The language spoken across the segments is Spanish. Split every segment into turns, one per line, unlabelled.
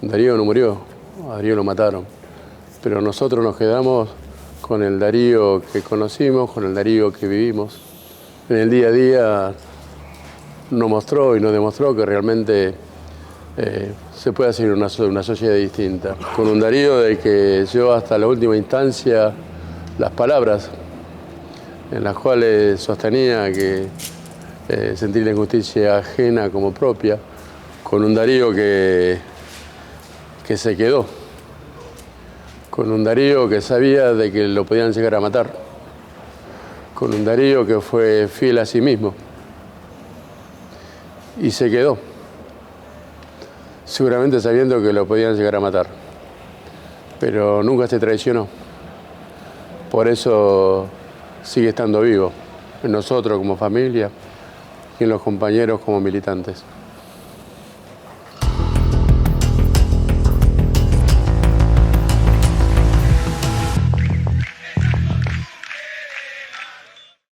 Darío no murió, a Darío lo mataron, pero nosotros nos quedamos con el Darío que conocimos, con el Darío que vivimos. En el día a día nos mostró y nos demostró que realmente se puede hacer una sociedad distinta. Con un Darío de que llegó hasta la última instancia las palabras en las cuales sostenía que sentir la injusticia ajena como propia, con un Darío que se quedó, con un Darío que sabía de que lo podían llegar a matar, con un Darío que fue fiel a sí mismo y se quedó, seguramente sabiendo que lo podían llegar a matar, pero nunca se traicionó. Por eso sigue estando vivo, en nosotros como familia y en los compañeros como militantes.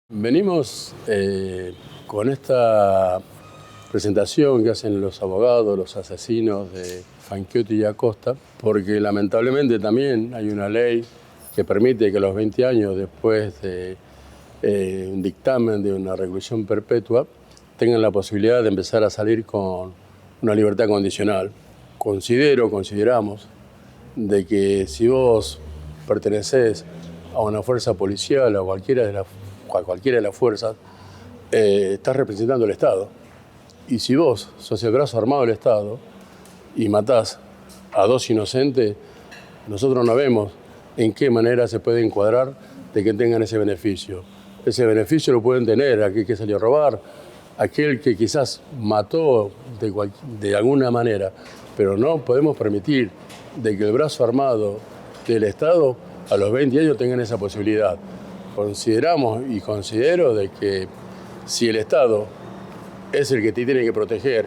Venimos con esta presentación que hacen los abogados, los asesinos de Fanchiotti y Acosta, porque lamentablemente también hay una ley que permite que a los 20 años después de un dictamen de una reclusión perpetua tengan la posibilidad de empezar a salir con una libertad condicional. Consideramos de que si vos pertenecés a una fuerza policial o a cualquiera de las fuerzas, estás representando al Estado. Y si vos sos el brazo armado del Estado y matás a dos inocentes, nosotros no vemos en qué manera se puede encuadrar de que tengan ese beneficio. Ese beneficio lo pueden tener aquel que salió a robar, aquel que quizás mató de alguna manera, pero no podemos permitir de que el brazo armado del Estado a los 20 años tengan esa posibilidad. Consideramos y considero de que si el Estado es el que te tiene que proteger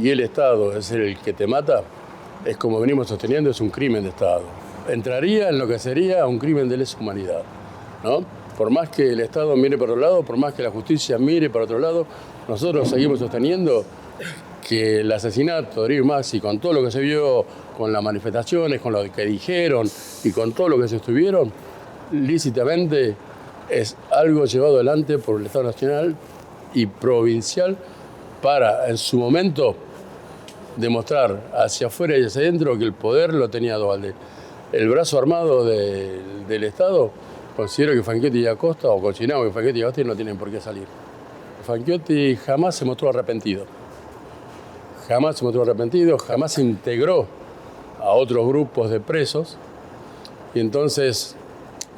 y el Estado es el que te mata, es como venimos sosteniendo, es un crimen de Estado. Entraría en lo que sería un crimen de lesa humanidad, ¿no? Por más que el Estado mire para otro lado, por más que la justicia mire para otro lado, nosotros seguimos sosteniendo que el asesinato de Darío Maxi, con todo lo que se vio, con las manifestaciones, con lo que dijeron y con todo lo que se estuvieron, lícitamente es algo llevado adelante por el Estado Nacional y provincial para, en su momento, demostrar hacia afuera y hacia adentro que el poder lo tenía Duhalde. El brazo armado del Estado, considero que Fanchiotti y Acosta, o consideramos que Fanchiotti y Acosta no tienen por qué salir. Fanchiotti jamás se mostró arrepentido. Jamás se integró a otros grupos de presos. Y entonces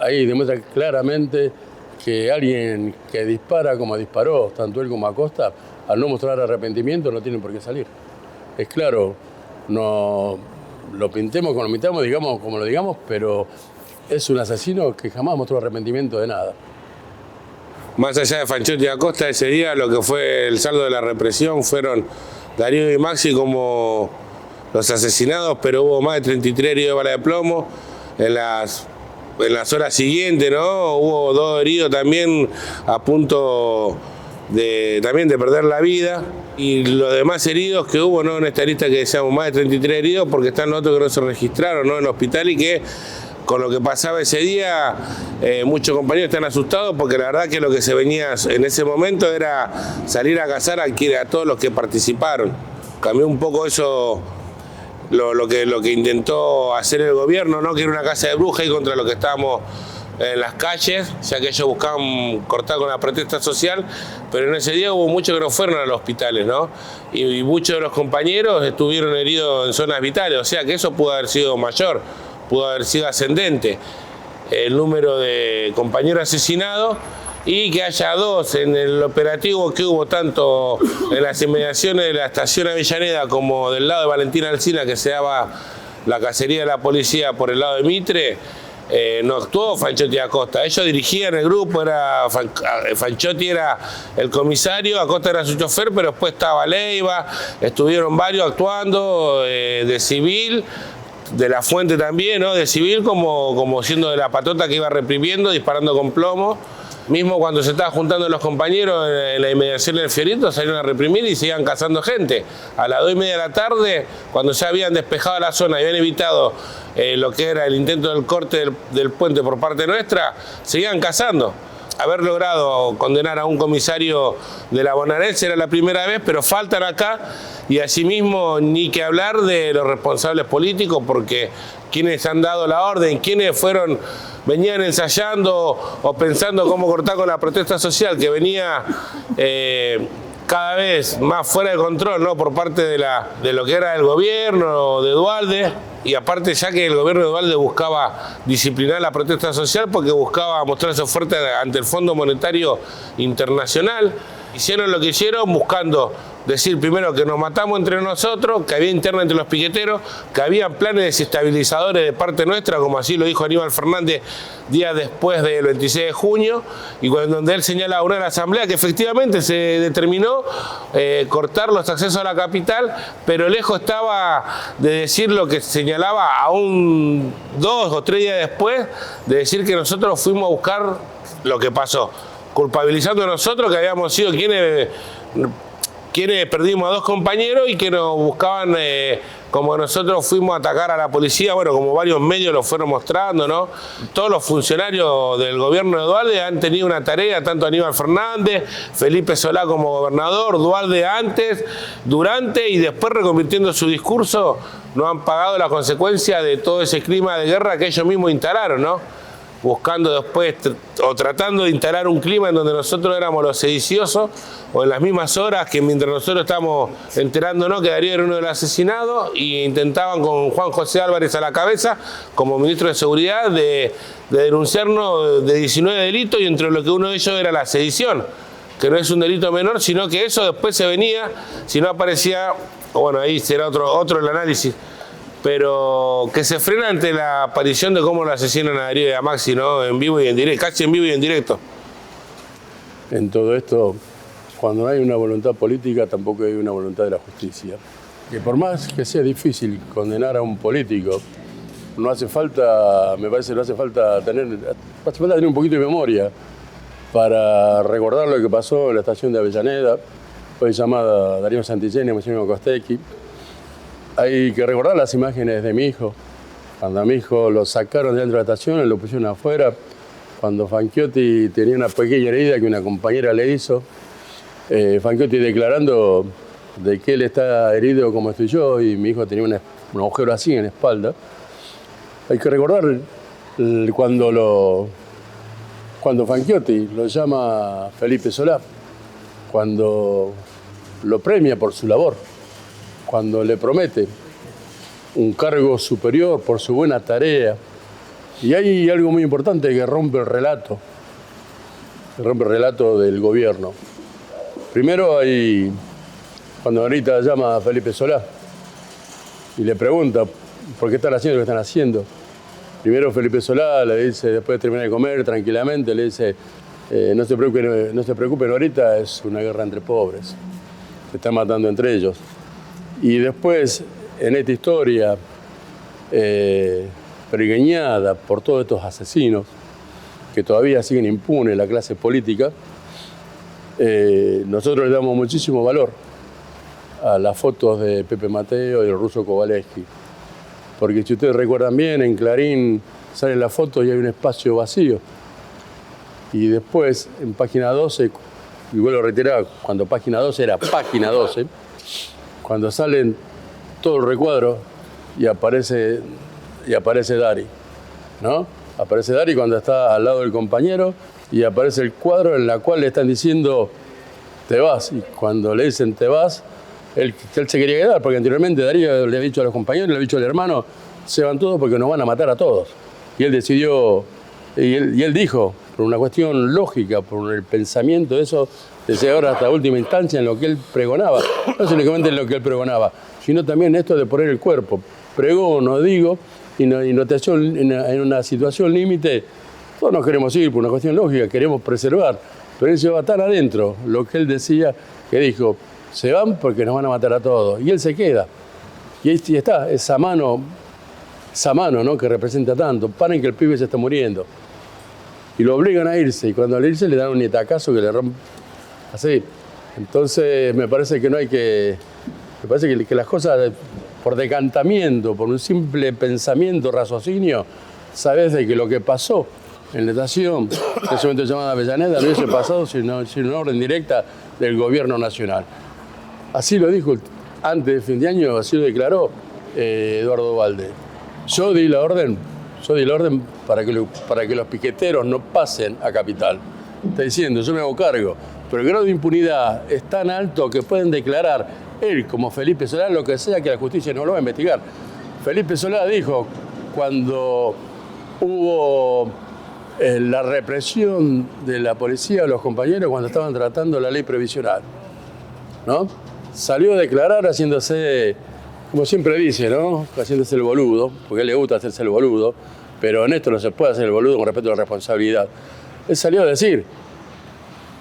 ahí demuestra claramente que alguien que dispara como disparó, tanto él como Acosta, al no mostrar arrepentimiento no tienen por qué salir. Es claro, no lo pintemos como lo pintamos, digamos como lo digamos, pero es un asesino que jamás mostró arrepentimiento de nada.
Más allá de Fanchiotti y Acosta, ese día lo que fue el saldo de la represión fueron Darío y Maxi como los asesinados, pero hubo más de 33 heridos de bala de plomo. En las horas siguientes, ¿no? Hubo 2 heridos también a punto de perder la vida. Y los demás heridos que hubo, ¿no? En esta lista que decíamos más de 33 heridos, porque están los otros que no se registraron, ¿no? En el hospital, y que con lo que pasaba ese día, muchos compañeros están asustados porque la verdad que lo que se venía en ese momento era salir a cazar a todos los que participaron. Cambió un poco eso, lo que intentó hacer el gobierno, ¿no? Que era una casa de brujas y contra lo que estábamos en las calles, ya que ellos buscaban cortar con la protesta social, pero en ese día hubo muchos que no fueron a los hospitales, ¿no? Y muchos de los compañeros estuvieron heridos en zonas vitales, o sea que eso pudo haber sido mayor, pudo haber sido ascendente el número de compañeros asesinados, y que haya 2 en el operativo que hubo tanto en las inmediaciones de la estación Avellaneda como del lado de Valentina Alsina, que se daba la cacería de la policía por el lado de Mitre. No actuó Fanchiotti y Acosta, ellos dirigían el grupo, Fanchiotti era el comisario, Acosta era su chofer, pero después estaba Leiva, estuvieron varios actuando de civil, de la Fuente también, ¿no? De civil como siendo de la patota que iba reprimiendo, disparando con plomo. Mismo cuando se estaban juntando los compañeros en la inmediación del Fiorito, salieron a reprimir y seguían cazando gente. A las 2:30 de la tarde, cuando ya habían despejado la zona y habían evitado lo que era el intento del corte del puente por parte nuestra, seguían cazando. Haber logrado condenar a un comisario de la bonaerense era la primera vez, pero faltan acá, y asimismo ni que hablar de los responsables políticos, porque quienes han dado la orden, quienes venían ensayando o pensando cómo cortar con la protesta social que venía cada vez más fuera de control, ¿no? Por parte de lo que era el gobierno de Duhalde. Y aparte, ya que el gobierno de Duhalde buscaba disciplinar la protesta social porque buscaba mostrarse fuerte ante el Fondo Monetario Internacional, hicieron lo que hicieron buscando decir primero que nos matamos entre nosotros, que había interna entre los piqueteros, que había planes desestabilizadores de parte nuestra, como así lo dijo Aníbal Fernández días después del 26 de junio, y donde él señala una de la asamblea que efectivamente se determinó cortar los accesos a la capital, pero lejos estaba de decir lo que señalaba aún 2 o 3 días después, de decir que nosotros fuimos a buscar lo que pasó, culpabilizando a nosotros que habíamos sido quienes perdimos a 2 compañeros y que nos buscaban, como nosotros fuimos a atacar a la policía, bueno, como varios medios lo fueron mostrando, ¿no? Todos los funcionarios del gobierno de Duhalde han tenido una tarea, tanto Aníbal Fernández, Felipe Solá como gobernador, Duhalde antes, durante y después reconvirtiendo su discurso, no han pagado la consecuencia de todo ese clima de guerra que ellos mismos instalaron, ¿no? Buscando después o tratando de instalar un clima en donde nosotros éramos los sediciosos, o en las mismas horas que mientras nosotros estábamos enterándonos que Darío era uno de los asesinados, y intentaban con Juan José Álvarez a la cabeza como ministro de Seguridad de denunciarnos de 19 delitos, y entre lo que uno de ellos era la sedición, que no es un delito menor, sino que eso después se venía, si no aparecía, bueno, ahí será otro el análisis, pero que se frena ante la aparición de cómo lo asesinan a Darío y a Maxi, ¿no? En vivo y en directo, casi en vivo y en directo.
En todo esto, cuando hay una voluntad política, tampoco hay una voluntad de la justicia. Que por más que sea difícil condenar a un político, no hace falta, me parece, no hace falta tener un poquito de memoria para recordar lo que pasó en la estación de Avellaneda, hoy llamada Darío Santillán y Máximo Costecchi. Hay que recordar las imágenes de mi hijo, cuando a mi hijo lo sacaron de dentro de la estación y lo pusieron afuera, cuando Fanchiotti tenía una pequeña herida que una compañera le hizo, Fanchiotti declarando de que él está herido como estoy yo y mi hijo tenía un agujero así en la espalda. Hay que recordar cuando Fanchiotti lo llama Felipe Solá, cuando lo premia por su labor, cuando le promete un cargo superior por su buena tarea. Y hay algo muy importante que rompe el relato del gobierno. Primero cuando ahorita llama a Felipe Solá y le pregunta por qué están haciendo lo que están haciendo. Primero Felipe Solá le dice, después de terminar de comer tranquilamente, le dice, no se preocupen, ahorita es una guerra entre pobres, se están matando entre ellos. Y después, en esta historia pergeñada por todos estos asesinos que todavía siguen impunes en la clase política, nosotros le damos muchísimo valor a las fotos de Pepe Mateo y del ruso Kowalewski. Porque si ustedes recuerdan bien, en Clarín salen las fotos y hay un espacio vacío. Y después, en página 12, y vuelvo a reiterar, cuando página 12 era página 12, cuando salen todo el recuadro y aparece Dari, ¿no? Aparece Dari cuando está al lado del compañero y aparece el cuadro en el cual le están diciendo te vas, y cuando le dicen te vas, él se quería quedar, porque anteriormente Darío le había dicho a los compañeros, le había dicho al hermano, se van todos porque nos van a matar a todos. Y él decidió, y él dijo, por una cuestión lógica, por el pensamiento de eso, de llegar hasta última instancia en lo que él pregonaba. No únicamente en lo que él pregonaba, sino también esto de poner el cuerpo. Pregono, digo, y en una situación límite, todos nos queremos ir por una cuestión lógica, queremos preservar, pero él se va tan adentro, lo que él decía, que dijo, se van porque nos van a matar a todos, y él se queda. Y ahí está, esa mano, ¿no?, que representa tanto. Paren que el pibe se está muriendo. y lo obligan a irse, y cuando al irse le dan un nietacazo que le rompe así. Entonces me parece que no hay que... Me parece que las cosas por decantamiento, por un simple pensamiento, raciocinio, sabes de que lo que pasó en la estación, en ese momento llamada Avellaneda, no hubiese pasado sin una orden directa del gobierno nacional. Así lo dijo antes de fin de año, así lo declaró Eduardo Duhalde. Yo di la orden para que los piqueteros no pasen a Capital. Está diciendo, yo me hago cargo, pero el grado de impunidad es tan alto que pueden declarar él como Felipe Solá lo que sea que la justicia no lo va a investigar. Felipe Solá dijo cuando hubo la represión de la policía a los compañeros cuando estaban tratando la ley previsional, ¿no? Salió a declarar haciéndose, como siempre dice, ¿no? Haciéndose el boludo, porque a él le gusta hacerse el boludo, pero en esto no se puede hacer el boludo con respecto a la responsabilidad. Él salió a decir,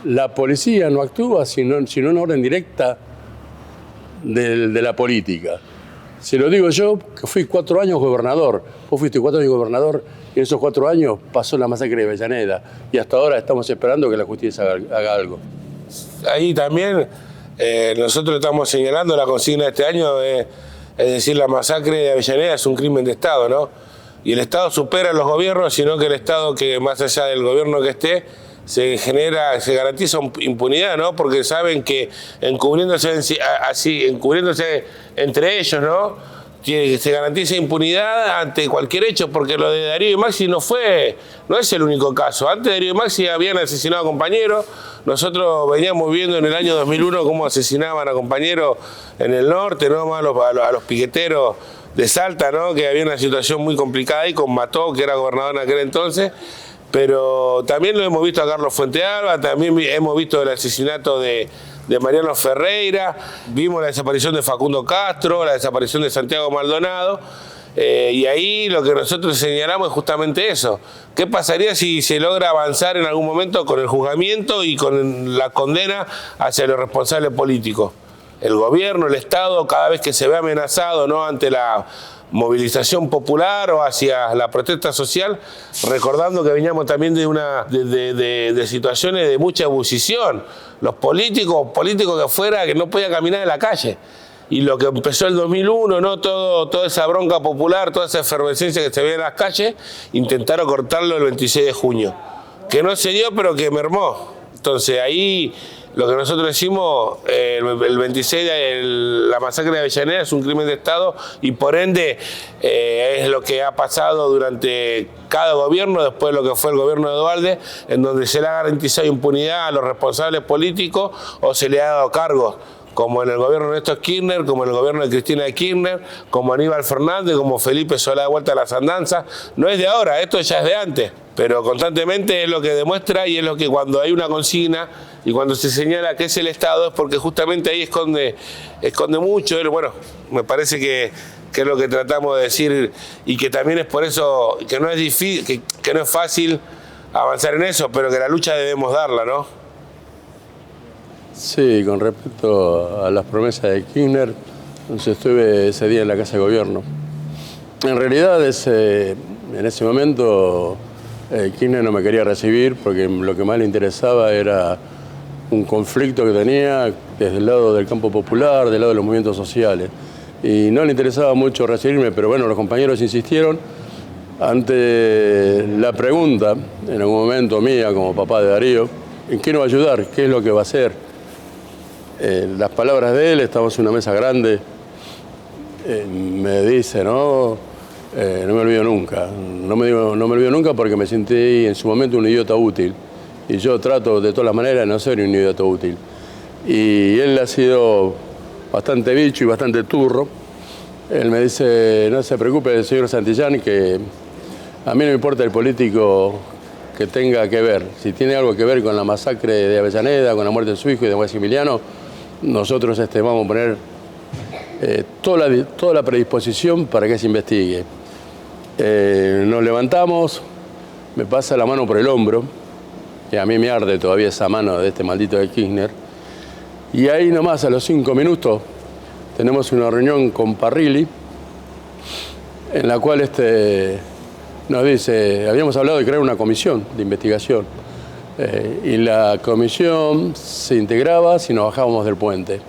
la policía no actúa sino una orden directa de la política. Se lo digo yo, que fui 4 años gobernador. Vos fuiste 4 años gobernador y en esos 4 años pasó la masacre de Avellaneda. Y hasta ahora estamos esperando que la justicia haga algo.
Ahí también nosotros estamos señalando la consigna de este año, es decir, la masacre de Avellaneda es un crimen de Estado, ¿no? Y el Estado supera a los gobiernos, sino que el Estado, que más allá del gobierno que esté, se garantiza impunidad, ¿no? Porque saben que encubriéndose entre ellos, ¿no? Se garantiza impunidad ante cualquier hecho, porque lo de Darío y Maxi no es el único caso. Antes de Darío y Maxi habían asesinado a compañeros. Nosotros veníamos viendo en el año 2001 cómo asesinaban a compañeros en el norte, ¿no? A los piqueteros de Salta, ¿no? Que había una situación muy complicada ahí con Mató, que era gobernador en aquel entonces. Pero también lo hemos visto a Carlos Fuentealba, también hemos visto el asesinato de Mariano Ferreira, vimos la desaparición de Facundo Castro, la desaparición de Santiago Maldonado, y ahí lo que nosotros señalamos es justamente eso. ¿Qué pasaría si se logra avanzar en algún momento con el juzgamiento y con la condena hacia los responsables políticos? El gobierno, el Estado, cada vez que se ve amenazado, ¿no?, ante la movilización popular o hacia la protesta social, recordando que veníamos también de situaciones de mucha ebullición. Los políticos que afuera que no podían caminar en la calle. Y lo que empezó el 2001, ¿no? Toda esa bronca popular, toda esa efervescencia que se veía en las calles, intentaron cortarlo el 26 de junio. Que no se dio, pero que mermó. Entonces ahí lo que nosotros decimos, el 26, la masacre de Avellaneda es un crimen de Estado y por ende es lo que ha pasado durante cada gobierno, después de lo que fue el gobierno de Duhalde, en donde se le ha garantizado impunidad a los responsables políticos o se le ha dado cargos, como en el gobierno de Néstor Kirchner, como en el gobierno de Cristina Kirchner, como Aníbal Fernández, como Felipe Solá de vuelta a las andanzas. No es de ahora, esto ya es de antes, pero constantemente es lo que demuestra y es lo que cuando hay una consigna y cuando se señala que es el Estado es porque justamente ahí esconde mucho. Bueno, me parece que es lo que tratamos de decir y que también es por eso que no es difícil, que no es fácil avanzar en eso, pero que la lucha debemos darla, ¿no?
Sí, con respecto a las promesas de Kirchner, entonces estuve ese día en la Casa de Gobierno. En realidad, en ese momento, Kirchner no me quería recibir porque lo que más le interesaba era un conflicto que tenía desde el lado del campo popular, del lado de los movimientos sociales. Y no le interesaba mucho recibirme, pero bueno, los compañeros insistieron. Ante la pregunta, en algún momento mía, como papá de Darío, ¿en qué nos va a ayudar? ¿Qué es lo que va a hacer? Las palabras de él, estamos en una mesa grande, me dice, no me olvido nunca. No me olvido nunca porque me sentí en su momento un idiota útil. Y yo trato de todas las maneras de no ser un idiota útil. Y él ha sido bastante bicho y bastante turro. Él me dice, no se preocupe, señor Santillán, que a mí no me importa el político que tenga que ver. Si tiene algo que ver con la masacre de Avellaneda, con la muerte de su hijo y de Maximiliano, nosotros vamos a poner toda la predisposición para que se investigue. Nos levantamos, me pasa la mano por el hombro, que a mí me arde todavía esa mano de este maldito de Kirchner, y ahí nomás a los 5 minutos tenemos una reunión con Parrilli, en la cual nos dice, habíamos hablado de crear una comisión de investigación, y la comisión se integraba si nos bajábamos del puente,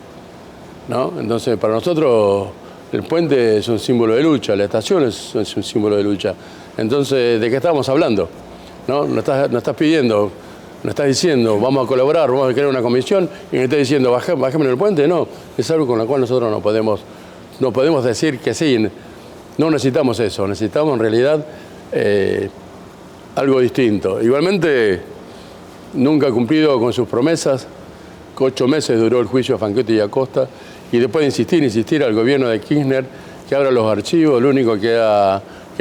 ¿no? Entonces, para nosotros el puente es un símbolo de lucha, la estación es un símbolo de lucha. Entonces, ¿de qué estamos hablando? ¿No? Nos estás pidiendo, nos estás diciendo, vamos a colaborar, vamos a crear una comisión, y me estás diciendo, bajémonos del puente. No, es algo con lo cual nosotros no podemos decir que sí. No necesitamos eso, necesitamos en realidad algo distinto. Igualmente, nunca ha cumplido con sus promesas. 8 meses duró el juicio a Fanchetti y Acosta, y después de insistir al gobierno de Kirchner que abra los archivos, lo único que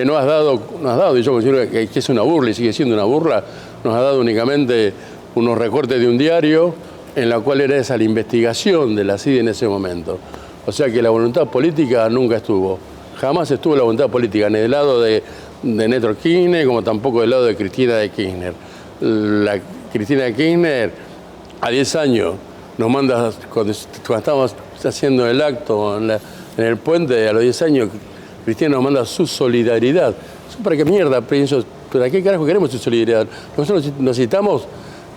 no has dado, y yo considero que es una burla y sigue siendo una burla, nos ha dado únicamente unos recortes de un diario en la cual era esa la investigación de la CIDE en ese momento. O sea que la voluntad política nunca estuvo. Jamás estuvo la voluntad política, ni del lado de Néstor Kirchner, como tampoco del lado de Cristina de Kirchner. La Cristina de Kirchner, a 10 años, nos manda, cuando estábamos haciendo el acto en el puente, a los 10 años, Cristina nos manda su solidaridad. ¿Para qué mierda pienso? ¿Para qué carajo queremos su solidaridad? Nosotros necesitamos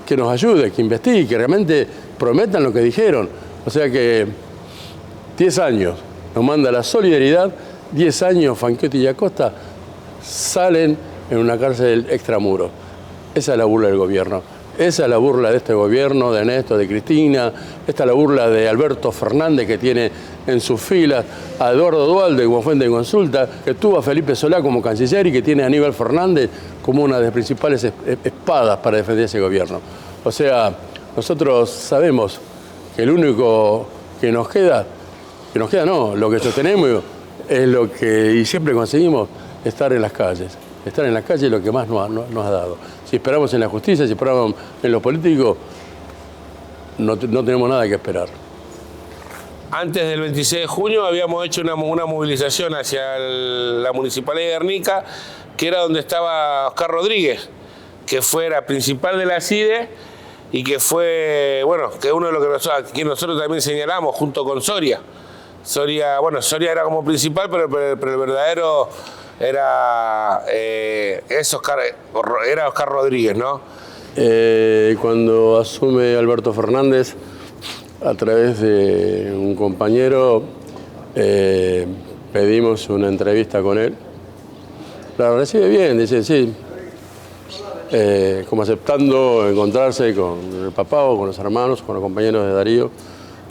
que nos ayude, que investigue, que realmente prometan lo que dijeron. O sea que 10 años nos manda la solidaridad, 10 años Fanchetti y Acosta salen en una cárcel extramuro. Esa es la burla del gobierno. Esa es la burla de este gobierno, de Néstor, de Cristina. Esta es la burla de Alberto Fernández, que tiene en sus filas a Eduardo Duhalde como fuente de consulta, que tuvo a Felipe Solá como canciller y que tiene a Aníbal Fernández como una de las principales espadas para defender ese gobierno. O sea, nosotros sabemos que lo único que nos queda no, lo que sostenemos es lo que y siempre conseguimos, estar en las calles. Estar en las calles es lo que más nos ha dado. Si esperamos en la justicia, si esperamos en los políticos, no tenemos nada que esperar.
Antes del 26 de junio habíamos hecho una movilización hacia la Municipalidad de Guernica, que era donde estaba Oscar Rodríguez, que fuera principal de la CIDE y que fue, bueno, que uno de los que nosotros también señalamos junto con Soria. Soria era como principal, pero el verdadero era Oscar Rodríguez, ¿no?
Cuando asume Alberto Fernández, a través de un compañero, pedimos una entrevista con él. La recibe bien, dice sí, como aceptando encontrarse con el papá o con los hermanos, con los compañeros de Darío,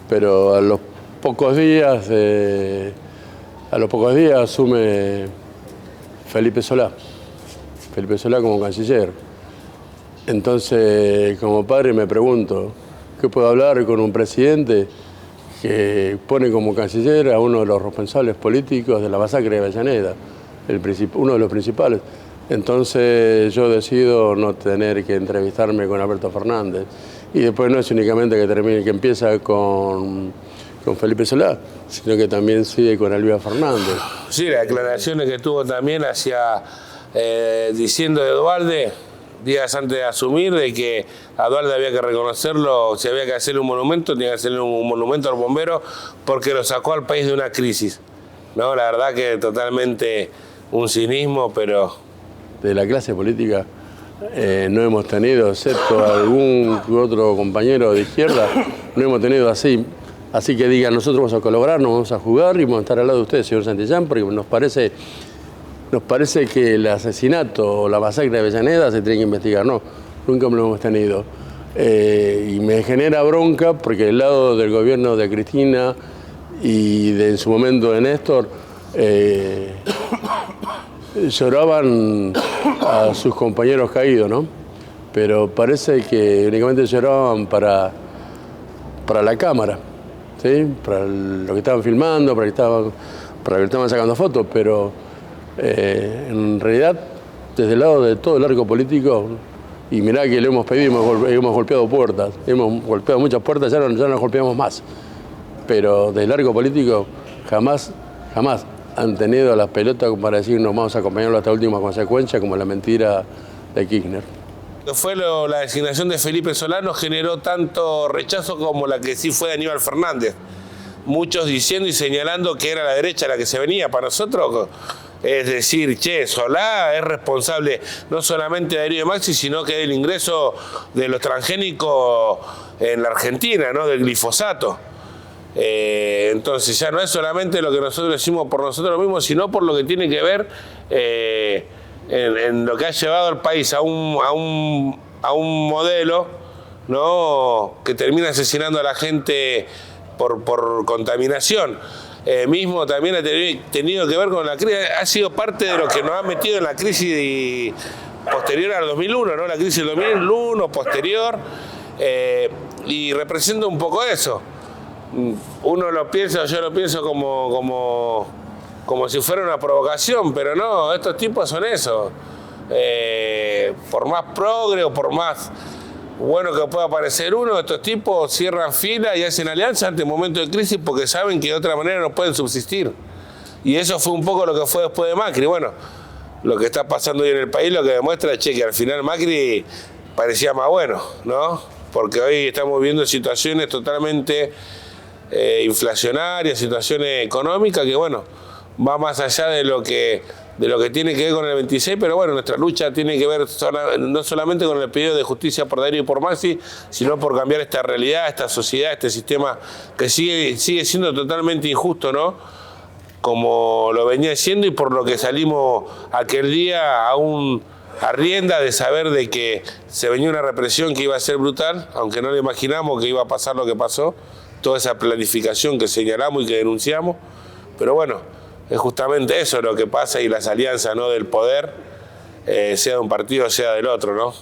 pero a los pocos días asume Felipe Solá como canciller. Entonces, como padre me pregunto, ¿qué puedo hablar con un presidente que pone como canciller a uno de los responsables políticos de la masacre de Avellaneda, uno de los principales? Entonces yo decido no tener que entrevistarme con Alberto Fernández. Y después no es únicamente que empieza con Felipe Solá, sino que también sigue con Aníbal Fernández.
Sí, las declaraciones que tuvo también diciendo de Duhalde, días antes de asumir, de que a Duhalde había que reconocerlo, si había que hacerle un monumento, tenía que hacerle un monumento al bombero porque lo sacó al país de una crisis. No, la verdad que totalmente un cinismo, pero...
De la clase política no hemos tenido, excepto algún otro compañero de izquierda, no hemos tenido así que digan, nosotros vamos a colaborar, nos vamos a jugar y vamos a estar al lado de usted, señor Santillán, porque nos parece que el asesinato o la masacre de Avellaneda se tiene que investigar. No, nunca lo hemos tenido. Y me genera bronca porque del lado del gobierno de Cristina y en su momento de Néstor, lloraban a sus compañeros caídos, ¿no? Pero parece que únicamente lloraban para la cámara, ¿sí? Para lo que estaban filmando, para lo que estaban sacando fotos, pero en realidad, desde el lado de todo el arco político, y mirá que le hemos pedido, hemos golpeado puertas, hemos golpeado muchas puertas, ya no golpeamos más, pero desde el arco político jamás han tenido las pelotas para decirnos vamos a acompañarlo hasta última consecuencia, como la mentira de Kirchner.
Fue la designación de Felipe Solá no generó tanto rechazo como la que sí fue de Aníbal Fernández. Muchos diciendo y señalando que era la derecha la que se venía. Para nosotros es decir, che, Solá es responsable no solamente de Darío y Maxi, sino que del ingreso de los transgénicos en la Argentina, ¿no? Del glifosato. Entonces ya no es solamente lo que nosotros decimos por nosotros mismos, sino por lo que tiene que ver en lo que ha llevado al país a un modelo, ¿no? Que termina asesinando a la gente por contaminación. Mismo también ha tenido que ver con la crisis, ha sido parte de lo que nos ha metido en la crisis posterior al 2001, ¿no? La crisis del 2001, posterior, y representa un poco eso. Uno lo piensa, yo lo pienso como si fuera una provocación, pero no, estos tipos son eso. Por más progre o por más bueno que pueda parecer uno, estos tipos cierran fila y hacen alianza ante momentos de crisis porque saben que de otra manera no pueden subsistir. Y eso fue un poco lo que fue después de Macri. Bueno, lo que está pasando hoy en el país lo que demuestra, che, que al final Macri parecía más bueno, ¿no? Porque hoy estamos viviendo situaciones totalmente inflacionarias, situaciones económicas que, bueno, va más allá de lo que tiene que ver con el 26, pero bueno, nuestra lucha tiene que ver no solamente con el pedido de justicia por Darío y por Maxi, sino por cambiar esta realidad, esta sociedad, este sistema que sigue siendo totalmente injusto, ¿no? Como lo venía siendo y por lo que salimos aquel día aún a rienda de saber de que se venía una represión que iba a ser brutal, aunque no le imaginamos que iba a pasar lo que pasó, toda esa planificación que señalamos y que denunciamos, pero bueno, es justamente eso lo que pasa y las alianzas, ¿no? Del poder, sea de un partido, sea del otro, ¿no?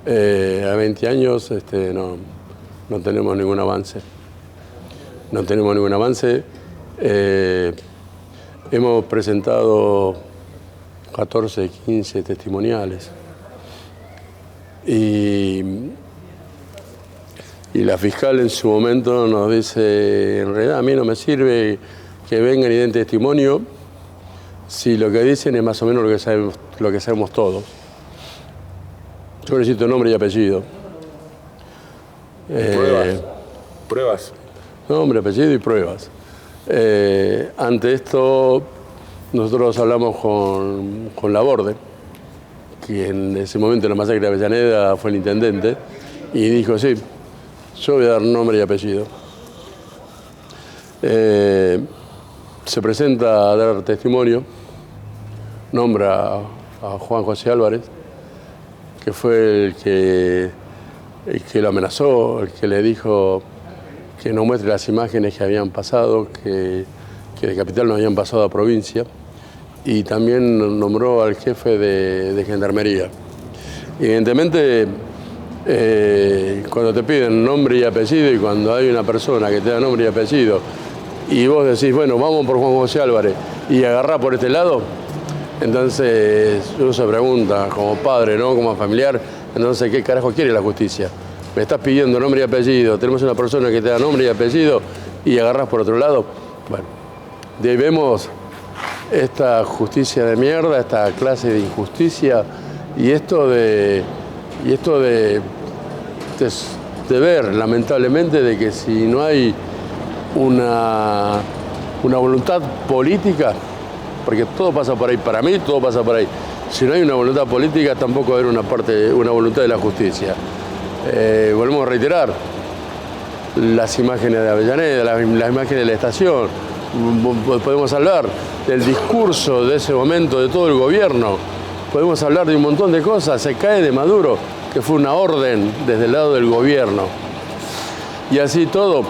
A 20 años no tenemos ningún avance. No tenemos ningún avance. Hemos presentado 14, 15 testimoniales. Y la fiscal en su momento nos dice, en realidad a mí no me sirve que vengan y den testimonio si lo que dicen es más o menos lo que sabemos todos. Yo necesito nombre y apellido.
¿Pruebas?
Nombre, apellido y pruebas. Ante esto, nosotros hablamos con Laborde, que en ese momento en la masacre de Avellaneda fue el intendente, y dijo, sí, yo voy a dar nombre y apellido. Se presenta a dar testimonio, nombra a Juan José Álvarez, que fue el que lo amenazó, el que le dijo que no muestre las imágenes que habían pasado, que de capital no habían pasado a provincia, y también nombró al jefe de Gendarmería. Evidentemente, cuando te piden nombre y apellido y cuando hay una persona que te da nombre y apellido y vos decís, bueno, vamos por Juan José Álvarez y agarrá por este lado, entonces uno se pregunta como padre, ¿no? Como familiar, entonces ¿qué carajo quiere la justicia? Me estás pidiendo nombre y apellido, tenemos una persona que te da nombre y apellido y agarrás por otro lado. Bueno, de ahí vemos esta justicia de mierda, esta clase de injusticia y esto de ver, lamentablemente, de que si no hay una voluntad política, porque todo pasa por ahí, para mí todo pasa por ahí, si no hay una voluntad política tampoco va a haber una voluntad de la justicia. Volvemos a reiterar, las imágenes de Avellaneda, las imágenes de la estación, podemos hablar del discurso de ese momento de todo el gobierno, podemos hablar de un montón de cosas, se cae de Maduro, que fue una orden desde el lado del gobierno. Y así todo,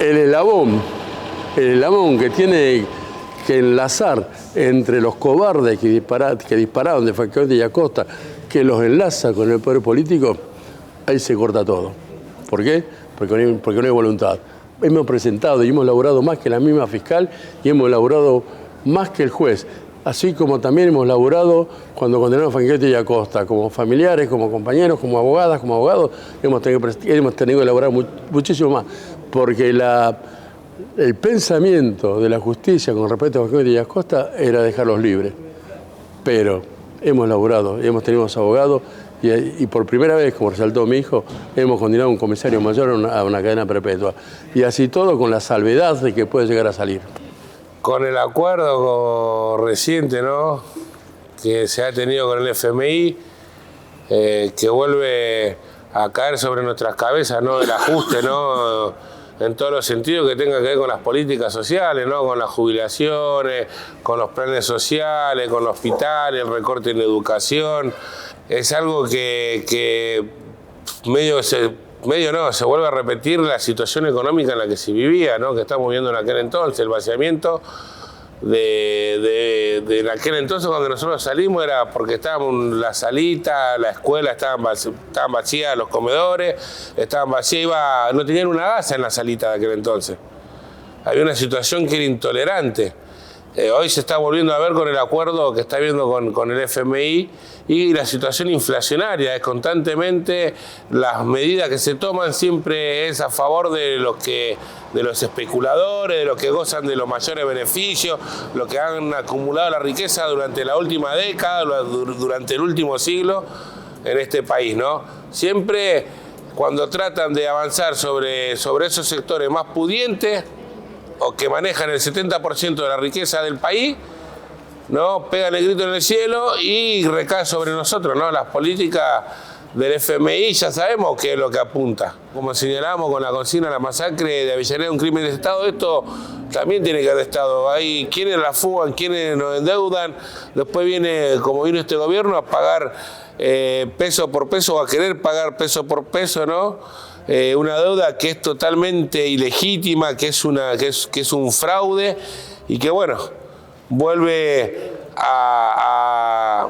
el eslabón que tiene que enlazar entre los cobardes que dispararon de Falcón y Acosta, que los enlaza con el poder político, ahí se corta todo. ¿Por qué? Porque no hay voluntad. Hemos presentado y hemos elaborado más que la misma fiscal y hemos elaborado más que el juez. Así como también hemos laburado cuando condenaron a Fanchetti y Acosta, como familiares, como compañeros, como abogadas, como abogados, hemos tenido que elaborar muchísimo más, porque el pensamiento de la justicia con respecto a Fanchetti y Acosta era dejarlos libres. Pero hemos laburado, hemos tenido abogados y por primera vez, como resaltó mi hijo, hemos condenado a un comisario mayor a una cadena perpetua. Y así todo con la salvedad de que puede llegar a salir.
con el acuerdo reciente, ¿no?, que se ha tenido con el FMI, que vuelve a caer sobre nuestras cabezas, ¿no?, el ajuste, ¿no?, en todos los sentidos que tenga que ver con las políticas sociales, ¿no?, con las jubilaciones, con los planes sociales, con los hospitales, el recorte en educación. Es algo que se vuelve a repetir la situación económica en la que se vivía, ¿no?, que estamos viendo en aquel entonces, el vaciamiento de aquel entonces. Cuando nosotros salimos era porque estábamos la salita, la escuela estaban vacías, los comedores estaban vacías, no tenían una gasa en la salita de aquel entonces. Había una situación que era intolerante. Hoy se está volviendo a ver con el acuerdo que está viendo con el FMI y la situación inflacionaria. Es constantemente las medidas que se toman siempre es a favor de los especuladores, de los que gozan de los mayores beneficios, los que han acumulado la riqueza durante la última década, durante el último siglo en este país, ¿no? Siempre cuando tratan de avanzar sobre esos sectores más pudientes, o que manejan el 70% de la riqueza del país, ¿no?, pegan el grito en el cielo y recae sobre nosotros, ¿no? Las políticas del FMI ya sabemos qué es lo que apunta. Como señalamos con la consigna, la masacre de Avellaneda, un crimen de Estado, esto también tiene que haber Estado. Hay quienes la fugan, quienes nos endeudan, después viene, como vino este gobierno, a pagar peso por peso, o a querer pagar peso por peso, ¿no? Una deuda que es totalmente ilegítima, que es un fraude y que, bueno, vuelve a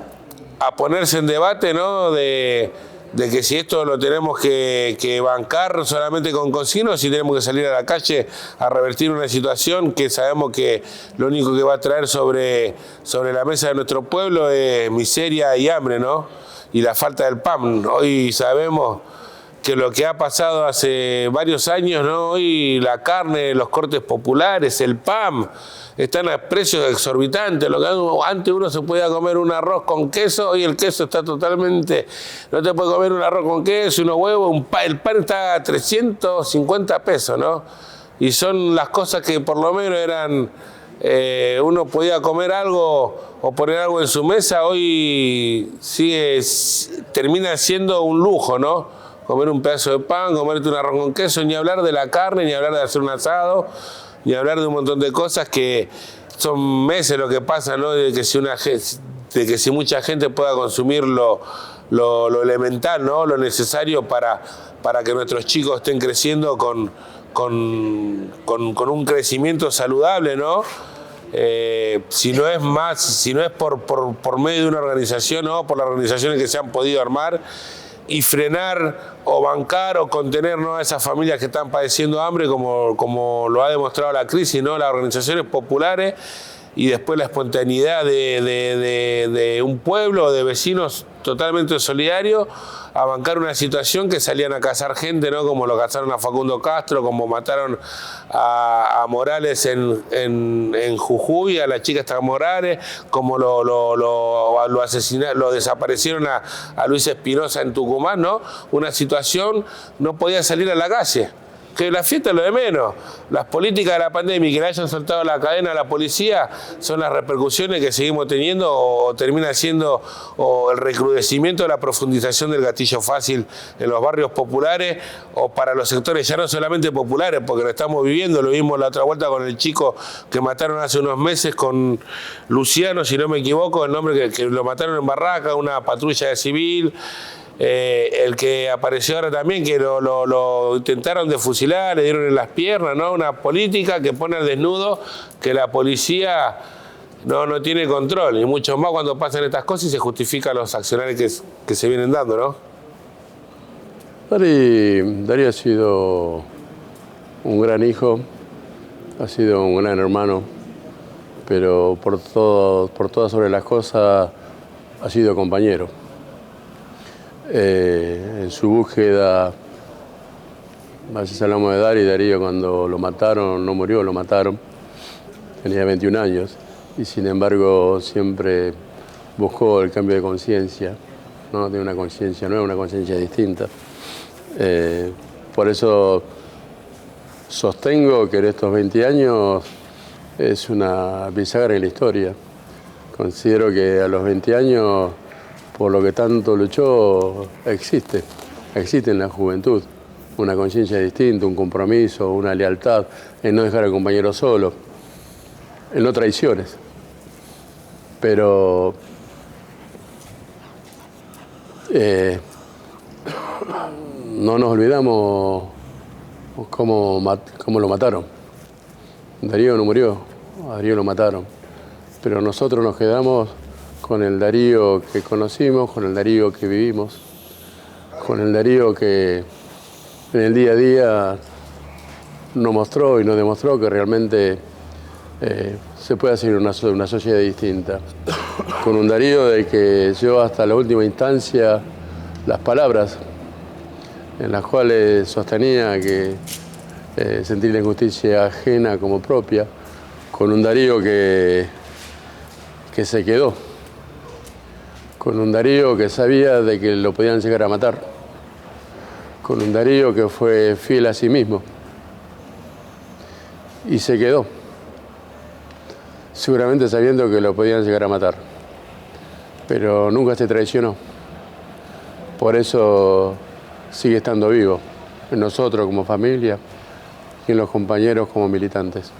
ponerse en debate, ¿no?, de que si esto lo tenemos que bancar solamente con consignas, o si tenemos que salir a la calle a revertir una situación que sabemos que lo único que va a traer sobre la mesa de nuestro pueblo es miseria y hambre, ¿no?, y la falta del pan. Hoy sabemos que lo que ha pasado hace varios años, ¿no?, hoy la carne, los cortes populares, el pan, están a precios exorbitantes. Lo que antes uno se podía comer un arroz con queso, hoy el queso está totalmente... No te puedes comer un arroz con queso, unos huevos, el pan está a 350 pesos, ¿no? Y son las cosas que por lo menos eran... uno podía comer algo o poner algo en su mesa, hoy termina siendo un lujo, ¿no? Comer un pedazo de pan, comerte un arroz con queso, ni hablar de la carne, ni hablar de hacer un asado, ni hablar de un montón de cosas que son meses lo que pasa, ¿no?, de que si mucha gente pueda consumir lo elemental, ¿no?, lo necesario para que nuestros chicos estén creciendo con un crecimiento saludable, ¿no? Si no es por medio de una organización, ¿no?, por las organizaciones que se han podido armar y frenar o bancar o contener, ¿no?, a esas familias que están padeciendo hambre, como lo ha demostrado la crisis, ¿no?, las organizaciones populares y después la espontaneidad de un pueblo, de vecinos totalmente solidarios, a bancar una situación que salían a cazar gente, ¿no?, como lo cazaron a Facundo Castro, como mataron a Morales en Jujuy, a la chica esta Morales, como lo asesinaron, lo desaparecieron a Luis Espinosa en Tucumán, ¿no? Una situación, no podía salir a la calle. Que la fiesta es lo de menos. Las políticas de la pandemia y que le hayan soltado la cadena a la policía son las repercusiones que seguimos teniendo, o termina siendo el recrudecimiento de la profundización del gatillo fácil en los barrios populares o para los sectores ya no solamente populares, porque lo estamos viviendo, lo vimos la otra vuelta con el chico que mataron hace unos meses, con Luciano, si no me equivoco, el nombre que lo mataron en Barraca, una patrulla de civil. El que apareció ahora también, que lo intentaron de fusilar, le dieron en las piernas, ¿no? Una política que pone al desnudo que la policía no tiene control, y mucho más cuando pasan estas cosas y se justifican los accionarios que se vienen dando, ¿no?
Darío ha sido un gran hijo, ha sido un gran hermano, pero por todas sobre las cosas ha sido compañero. En su búsqueda, a veces hablamos de Darío cuando lo mataron, no murió, lo mataron, tenía 21 años y sin embargo siempre buscó el cambio de conciencia, ¿no? De una conciencia nueva, una conciencia distinta. Por eso sostengo que en estos 20 años es una bisagra en la historia. Considero que a los 20 años, por lo que tanto luchó, existe en la juventud una conciencia distinta, un compromiso, una lealtad, en no dejar al compañero solo, en no traiciones. Pero no nos olvidamos cómo lo mataron. Darío no murió, a Darío lo mataron. Pero nosotros nos quedamos con el Darío que conocimos, con el Darío que vivimos, con el Darío que en el día a día nos mostró y nos demostró que realmente se puede hacer una sociedad distinta. Con un Darío de que yo hasta la última instancia las palabras en las cuales sostenía que sentir la injusticia ajena como propia, con un Darío que se quedó, con un Darío que sabía de que lo podían llegar a matar, con un Darío que fue fiel a sí mismo y se quedó, seguramente sabiendo que lo podían llegar a matar, pero nunca se traicionó. Por eso sigue estando vivo, en nosotros como familia y en los compañeros como militantes.